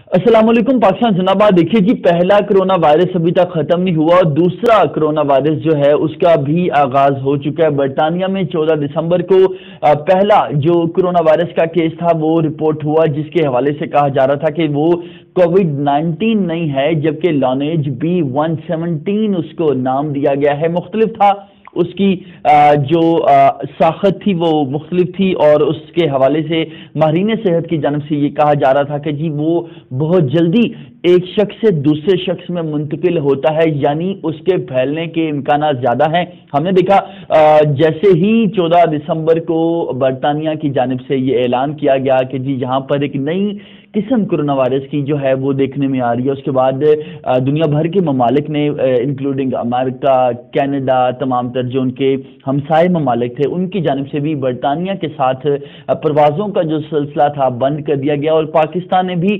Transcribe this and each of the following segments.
अस्सलाम वालेकुम पाकिस्तान जिंदाबाद। देखिए जी, पहला कोरोना वायरस अभी तक खत्म नहीं हुआ और दूसरा कोरोना वायरस जो है उसका भी आगाज हो चुका है। बरतानिया में 14 दिसंबर को पहला जो कोरोना वायरस का केस था वो रिपोर्ट हुआ, जिसके हवाले से कहा जा रहा था कि वो कोविड-19 नहीं है, जबकि लॉनेज B117 उसको नाम दिया गया है। मुख्तलिफ था उसकी जो साखत थी वो मुख्तलिफ थी, और उसके हवाले से माहिरीन सेहत की जानब से ये कहा जा रहा था कि जी वो बहुत जल्दी एक शख्स से दूसरे शख्स में मुंतकिल होता है, यानी उसके फैलने के इम्कान ज़्यादा हैं। हमने देखा जैसे ही 14 दिसंबर को बरतानिया की जानब से ये ऐलान किया गया कि जी यहाँ पर एक नई किस्म कोरोना वायरस की जो है वो देखने में आ रही है, उसके बाद दुनिया भर के ममालिक ने इंक्लूडिंग अमेरिका, कनाडा, तमाम तर जो उनके हमसाए ममालिक थे उनकी जानिब से भी बरतानिया के साथ परवाज़ों का जो सिलसिला था बंद कर दिया गया। और पाकिस्तान ने भी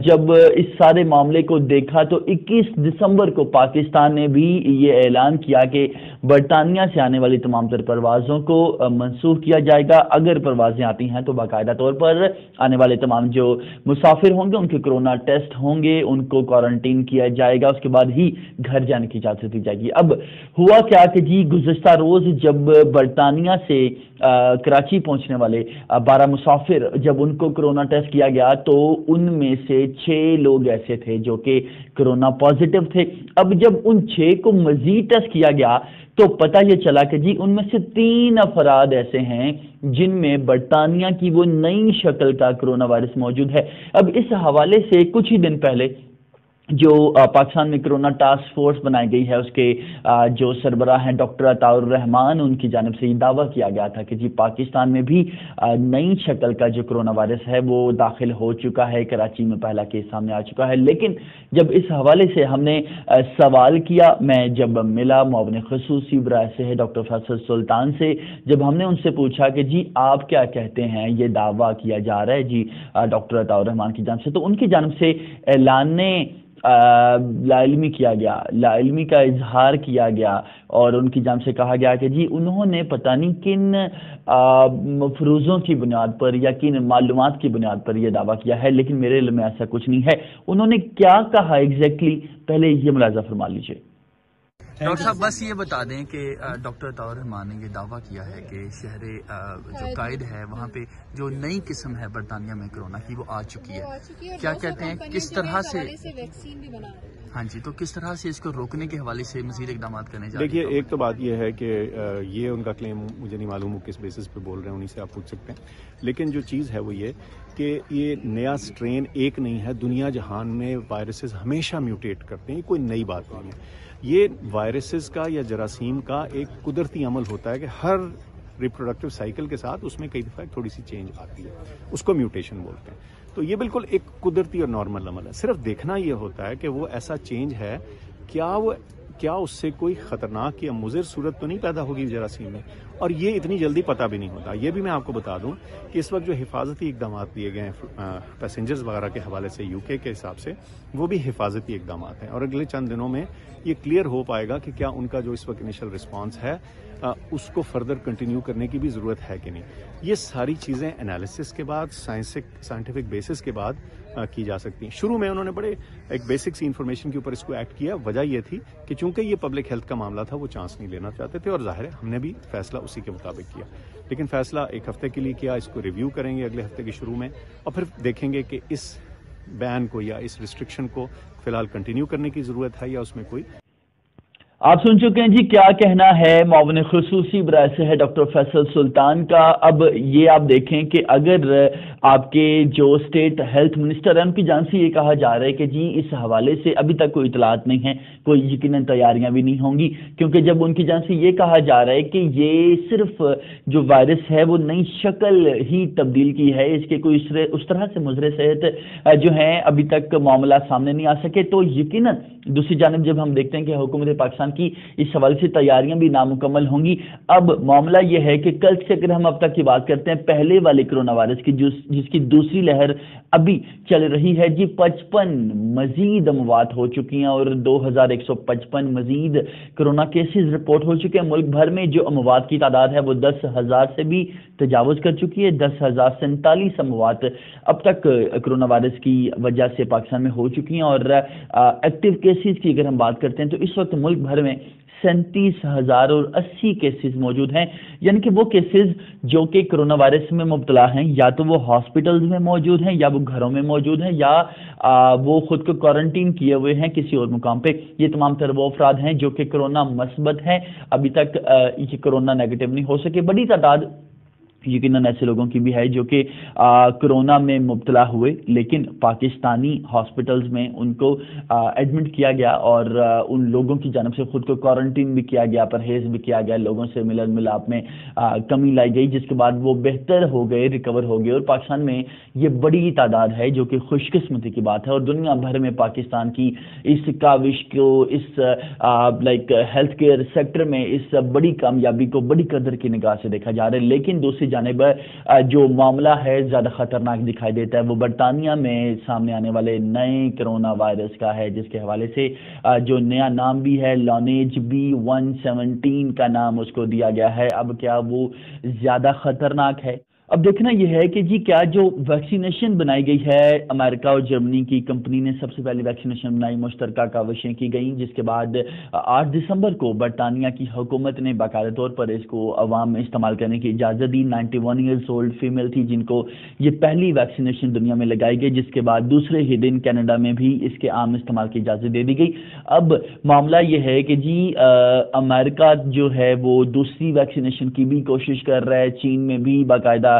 जब इस सारे मामले को देखा तो 21 दिसंबर को पाकिस्तान ने भी ये ऐलान किया कि बरतानिया से आने वाली तमाम तर परवाज़ों को मनसूख किया जाएगा। अगर परवाज़ें आती हैं तो बाकायदा तौर पर आने वाले तमाम जो मुसाफिर होंगे उनके कोरोना टेस्ट होंगे, उनको क्वारंटीन किया जाएगा, उसके बाद ही घर जाने की इजाज़त दी जाएगी। अब हुआ क्या कि जी गुज़श्ता रोज़ जब बरतानिया से कराची पहुंचने वाले 12 मुसाफिर जब उनको कोरोना टेस्ट किया गया तो उनमें से 6 लोग ऐसे थे जो कि कोरोना पॉजिटिव थे। अब जब उन 6 को मजीद टेस्ट किया गया तो पता ये चला कि जी उनमें से 3 अफराद ऐसे हैं जिनमें बरतानिया की वो नई शक्ल का कोरोना वायरस मौजूद है। अब इस हवाले से कुछ ही दिन पहले जो पाकिस्तान में कोरोना टास्क फोर्स बनाई गई है उसके जो सरबराह हैं डॉक्टर अताउर रहमान, उनकी जानिब से ये दावा किया गया था कि जी पाकिस्तान में भी नई शक्ल का जो कोरोना वायरस है वो दाखिल हो चुका है। कराची में पहला केस सामने आ चुका है। लेकिन जब इस हवाले से हमने सवाल किया, मैं जब मिला मुआविन खुसूसी बराए सेहत डॉक्टर फैसल सुल्तान से, जब हमने उनसे पूछा कि जी आप क्या कहते हैं, ये दावा किया जा रहा है जी डॉक्टर अताउर रहमान की जानिब से, तो उनकी जानिब से ऐलान लाइल्मी किया गया, लाइल्मी का इजहार किया गया और उनकी जानिब से कहा गया कि जी उन्होंने पता नहीं किन मफरूज़ों की बुनियाद पर या किन मालूमात की बुनियाद पर यह दावा किया है, लेकिन मेरे इल्म में ऐसा कुछ नहीं है। उन्होंने क्या कहा एग्जैक्टली, पहले ये मुलाजा फरमा लीजिए। डॉक्टर साहब बस ये बता दें कि डॉक्टर अताउर रहमान ने ये दावा किया है कि शहर जो कायद है वहाँ पे जो नई किस्म है बरतानिया में कोरोना की वो आ चुकी है। क्या कहते हैं, किस तरह से वैक्सीन भी बना रहे हैं? हाँ जी, तो किस तरह से इसको रोकने के हवाले से मजीद इकदाम करने जा रहे हैं? देखिए, एक तो बात यह है कि ये उनका क्लेम मुझे नहीं मालूम वो किस बेसिस पे बोल रहे हैं, उन्हीं से आप पूछ सकते हैं। लेकिन जो चीज़ है वो ये कि ये नया स्ट्रेन एक नहीं है, दुनिया जहान में वायरसेस हमेशा म्यूटेट करते हैं, ये कोई नई बात नहीं है। ये वायरसेस का या जरासीम का एक कुदरती अमल होता है कि हर रिप्रोडक्टिव साइकिल के साथ उसमें कई दफ़ा थोड़ी सी चेंज आती है, उसको म्यूटेशन बोलते हैं। तो ये बिल्कुल एक कुदरती और नॉर्मल अमल है। सिर्फ देखना ये होता है कि वो ऐसा चेंज है, क्या उससे कोई खतरनाक या मुज़िर सूरत तो नहीं पैदा होगी जरासीम में, और ये इतनी जल्दी पता भी नहीं होता। ये भी मैं आपको बता दूं कि इस वक्त जो हिफाजती इकदाम दिए गए हैं पैसेंजर्स वगैरह के हवाले से यूके के हिसाब से, वो भी हिफाजती इकदाम हैं, और अगले चंद दिनों में ये क्लियर हो पाएगा कि क्या उनका जो इस वक्त इनिशियल रिस्पॉन्स है उसको फर्दर कंटिन्यू करने की भी ज़रूरत है कि नहीं। ये सारी चीज़ें एनालिसिस के बाद, साइंटिफिक बेसिस के बाद की जा सकती हैं। शुरू में उन्होंने बड़े एक बेसिक सी इन्फॉर्मेशन के ऊपर इसको एक्ट किया। वजह यह थी कि चूंकि ये पब्लिक हेल्थ का मामला था, वो चांस नहीं लेना चाहते थे, और जाहिर है हमने भी फैसला उसी के मुताबिक किया। लेकिन फैसला एक हफ्ते के लिए किया, इसको रिव्यू करेंगे अगले हफ्ते के शुरू में, और फिर देखेंगे कि इस बैन को या इस रिस्ट्रिक्शन को फिलहाल कंटिन्यू करने की ज़रूरत है या उसमें कोई। आप सुन चुके हैं जी क्या कहना है मुआविन खुसूसी बराए सेहत डॉक्टर फैसल सुल्तान का। अब ये आप देखें कि अगर आपके जो स्टेट हेल्थ मिनिस्टर हैं उनकी जान से ये कहा जा रहा है कि जी इस हवाले से अभी तक कोई इतलात नहीं है, कोई यकीनन तैयारियां भी नहीं होंगी, क्योंकि जब उनकी जान से ये कहा जा रहा है कि ये सिर्फ जो वायरस है वो नई शक्ल ही तब्दील की है, इसके कोई उस तरह से मुज़र सेहत जो है अभी तक मामला सामने नहीं आ सके, तो यकीनन दूसरी जानब जब हम देखते हैं कि हुकूमत पाकिस्तान پاکستان کی اس حوالے سے تیاریاں بھی نامکمل ہوں گی۔ اب معاملہ یہ ہے کہ کل سے اگر ہم اب تک کی بات کرتے ہیں پہلے والے کرونا وائرس کی جس کی دوسری لہر ابھی چل رہی ہے جی، 55 مزید اموات ہو چکی ہیں اور 2155 مزید کرونا کیسز رپورٹ ہو چکے ہیں۔ ملک بھر میں جو اموات کی تعداد ہے وہ 10,000 سے بھی تجاوز کر چکی ہے۔ 10,047 اموات اب تک کرونا وائرس کی وجہ سے پاکستان میں ہو چکی ہیں، اور ایکٹیو کیسز کی اگر ہم بات کرتے ہیں تو اس وقت ملک بھر میں 37,080 کیسز موجود ہیں، یعنی کہ وہ کیسز جو کہ کرونا وائرس میں مبتلا ہیں یا تو وہ ہاسپٹلز میں موجود ہیں یا وہ گھروں میں موجود ہیں یا وہ خود کو کوارنٹین کیے ہوئے ہیں کسی اور مقام پہ۔ یہ تمام تر وہ افراد ہیں جو کہ کرونا مثبت ہیں، ابھی تک یہ کرونا نیگیٹو نہیں ہو سکے۔ بڑی تعداد یقیناً ایسے لوگوں کی بھی ہے جو کہ کرونا میں مبتلا ہوئے لیکن پاکستانی ہاسپٹلز میں ان کو ایڈمٹ کیا گیا اور ان لوگوں کی جانب سے خود کو کوارنٹین بھی کیا گیا، پرہیز بھی کیا گیا، لوگوں سے ملن ملاپ میں کمی لائی گئی، جس کے بعد وہ بہتر ہو گئے، ریکور ہو گئے۔ اور پاکستان میں یہ بڑی تعداد ہے جو کہ خوش قسمتی کی بات ہے، اور دنیا بھر میں پاکستان کی اس کاوش کو، اس ہیلتھ کیئر سیکٹر میں اس بڑی کامیابی کو بڑی قدر کی نگاہ سے دیکھا جا رہا ہے۔ لیکن دوسری جانب جو معاملہ ہے زیادہ خطرناک دکھائی دیتا ہے وہ برطانیہ میں سامنے آنے والے نئے کرونا وائرس کا ہے، جس کے حوالے سے جو نیا نام بھی ہے لانیج B117 کا نام اس کو دیا گیا ہے۔ اب کیا وہ زیادہ خطرناک ہے؟ اب دیکھنا یہ ہے کہ جی کیا جو ویکسینیشن بنائی گئی ہے امریکہ اور جرمنی کی کمپنی نے سب سے پہلی ویکسینیشن بنائی، مشترکہ کاوشیں کی گئیں، جس کے بعد 8 دسمبر کو برطانیہ کی حکومت نے باقاعدہ طور پر اس کو عوام میں استعمال کرنے کی اجازت دی۔ 91 ایئرز اولڈ فیمیل تھی جن کو یہ پہلی ویکسینیشن دنیا میں لگائی گئی، جس کے بعد دوسرے ہی دن کینیڈا میں بھی اس کے عام استعمال کی اجازت دے دی گئی۔ اب معاملہ یہ ہے کہ جی امریکہ جو ہے وہ دوسری ویکسینیشن کی بھی کوشش کر رہا ہے، چین میں بھی باقاعدہ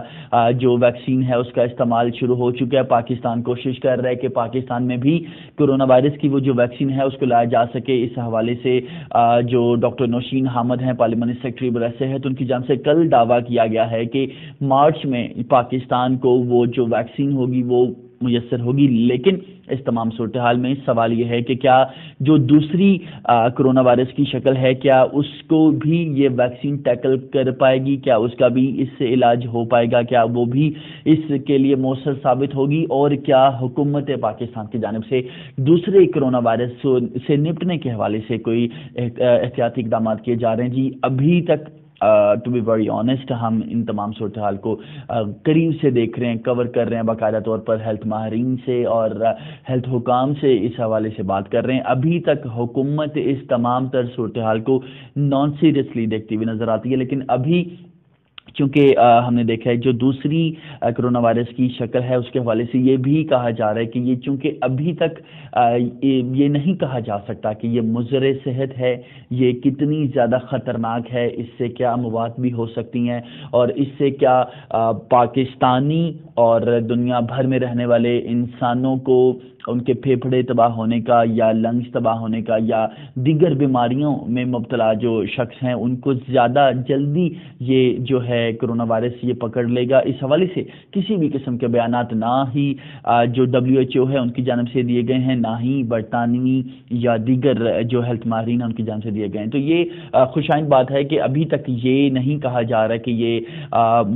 جو ویکسین ہے اس کا استعمال شروع ہو چکا ہے، پاکستان کوشش کر رہا ہے کہ پاکستان میں بھی کرونا وائرس کی وہ جو ویکسین ہے اس کو لایا جا سکے۔ اس حوالے سے جو ڈاکٹر نوشین حامد ہیں پارلیمانی سیکرٹری برائے صحت، ان کی جانب سے کل دعویٰ کیا گیا ہے کہ مارچ میں پاکستان کو وہ جو ویکسین ہوگی وہ میسر ہوگی۔ لیکن اس تمام صورتحال میں سوال یہ ہے کہ کیا جو دوسری کرونا وائرس کی شکل ہے کیا اس کو بھی یہ ویکسین ٹیکل کر پائے گی، کیا اس کا بھی اس سے علاج ہو پائے گا، کیا وہ بھی اس کے لیے مؤثر ثابت ہوگی، اور کیا حکومت پاکستان کی جانب سے دوسرے کرونا وائرس سے نپٹنے کے حوالے سے کوئی احتیاطی اقدامات کیے جا رہے ہیں؟ جی ابھی تک ٹو بی ویری آنیسٹ ہم ان تمام صورتحال کو قریب سے دیکھ رہے ہیں، کور کر رہے ہیں، باقاعدہ طور پر ہیلتھ ماہرین سے اور ہیلتھ حکام سے اس حوالے سے بات کر رہے ہیں۔ ابھی تک حکومت اس تمام تر صورتحال کو نان سیریسلی دیکھتی ہوئی نظر آتی ہے، لیکن ابھی چونکہ ہم نے دیکھا ہے جو دوسری کرونا وائرس کی شکل ہے اس کے حوالے سے یہ بھی کہا جا رہا ہے کہ یہ چونکہ ابھی تک یہ نہیں کہا جا سکتا کہ یہ مضر صحت ہے، یہ کتنی زیادہ خطرناک ہے، اس سے کیا اموات بھی ہو سکتی ہیں، اور اس سے کیا پاکستانی اور دنیا بھر میں رہنے والے انسانوں کو ان کے پھیپھڑے تباہ ہونے کا یا لنگز تباہ ہونے کا یا دیگر بیماریوں میں مبتلا جو شخص ہیں ان کو زیادہ جلدی یہ جو ہے کرونا وائرس یہ پکڑ لے گا۔ اس حوالے سے کسی بھی قسم کے بیانات نہ ہی جو WHO ہے ان کی جانب سے دیے گئے ہیں، نہ ہی برطانوی یا دیگر جو ہیلتھ ماہرین ہیں ان کی جانب سے دیے گئے ہیں۔ تو یہ خوشائند بات ہے کہ ابھی تک یہ نہیں کہا جا رہا کہ یہ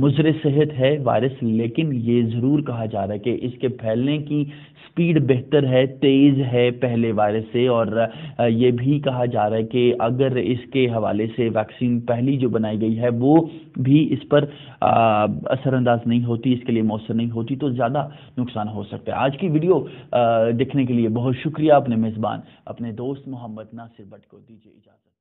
مضر صحت ہے وائرس، لیکن یہ ضرور کہا جا رہا ہے کہ اس کے پھیلنے کی سپیڈ بہتر ہے، تیز ہے پہلے وائرس سے، اور یہ بھی کہا جا رہا ہے کہ اگر اس کے حوالے سے ویکسین پہلی جو بنائی گئی ہے وہ بھی اس پر اثر انداز نہیں ہوتی، اس کے لیے مؤثر نہیں ہوتی تو زیادہ نقصان ہو سکتا ہے۔ آج کی ویڈیو دیکھنے کے لیے بہت شکریہ۔ اپنے میزبان اپنے دوست محمد ناصر بٹ کو دیجیے اجازت۔